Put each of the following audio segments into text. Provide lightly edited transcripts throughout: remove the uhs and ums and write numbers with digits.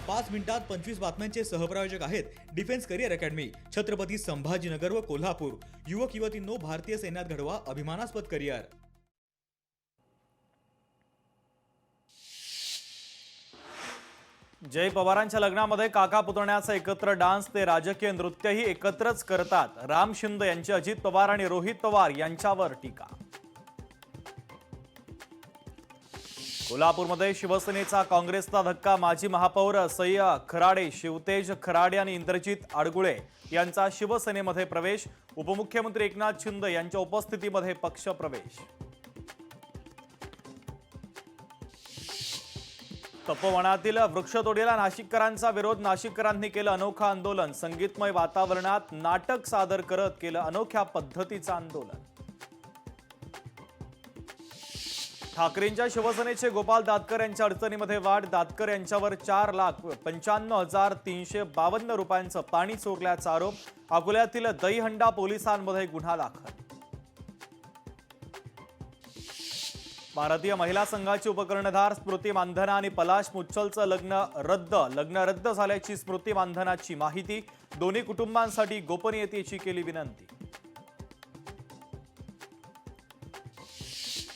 5 मिनिटात 25 बातम्यांचे सहप्रायोजक आहेत defence career academy, Chhatrapati Sambhajinagar व कोल्हापूर। युवक युवतींनो, भारतीय सैन्यात घडवा अभिमानास्पद करिअर। जय पवारांच्या लग्नामध्ये काका पुतण्याचा एकत्र डान्स ते राजकीय नृत्यही एकत्रच करतात। राम शिंदे यांची अजित पवार आणि रोहित पवार यांच्यावर टीका। कोल्हापूरमध्ये शिवसेनेचा काँग्रेसला धक्का। माजी महापौर सय्या खराडे, शिवतेज खराडे आणि इंद्रजित आडगुळे यांचा शिवसेनेमध्ये प्रवेश। उपमुख्यमंत्री एकनाथ शिंदे यांच्या उपस्थितीमध्ये पक्ष प्रवेश। तपोवनातील वृक्षतोडीला नाशिककरांचा विरोध। नाशिककरांनी केलं अनोखं आंदोलन। संगीतमय वातावरणात नाटक सादर करत केलं अनोख्या पद्धतीचं आंदोलन। ठाकरेंच्या शिवसेनेचे गोपाल दातकर यांच्या अडचणीमध्ये वाढ। दातकर यांच्यावर 4,95,352 रुपयांचं पाणी चोरल्याचा आरोप। अकोल्यातील दहीहंडा पोलिसांमध्ये गुन्हा दाखल। भारतीय महिला संघाची उपकर्णधार स्मृती मानधना आणि पलाश मुच्छलचं लग्न रद्द झाल्याची स्मृती मानधनाची माहिती। दोन्ही कुटुंबांसाठी गोपनीयतेची केली विनंती।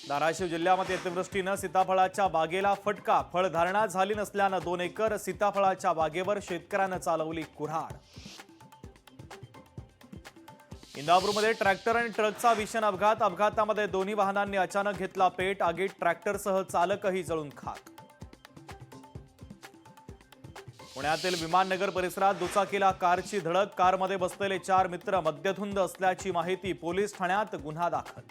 धाराशिव जिल्ह्यामध्ये अतिवृष्टीनं सीताफळाच्या बागेला फटका। फळधारणा झाली नसल्यानं 2 एकर सीताफळाच्या बागेवर शेतकऱ्यानं चालवली कुऱ्हाड। इंदापूरमध्ये ट्रॅक्टर आणि ट्रकचा भीषण अपघात। अपघातामध्ये दोन्ही वाहनांनी अचानक घेतला पेट। आगीत ट्रॅक्टरसह चालकही जळून खाक। पुण्यातील विमाननगर परिसरात दुचाकीला कारची धडक। कारमध्ये बसलेले 4 मित्र मद्यधुंद असल्याची माहिती। पोलीस ठाण्यात गुन्हा दाखल।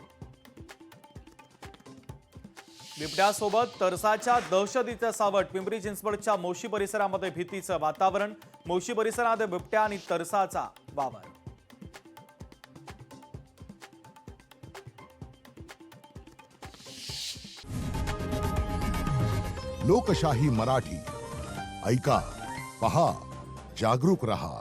बिबट्यासोबत तरसाच्या दहशतीचं सावट। पिंपरी चिंचवडच्या मोशी परिसरामध्ये भीतीचं वातावरण। मोशी परिसरात बिबट्या आणि तरसाचा वावर। लोकशाही मराठी ऐका, पहा, जागरूक रहा।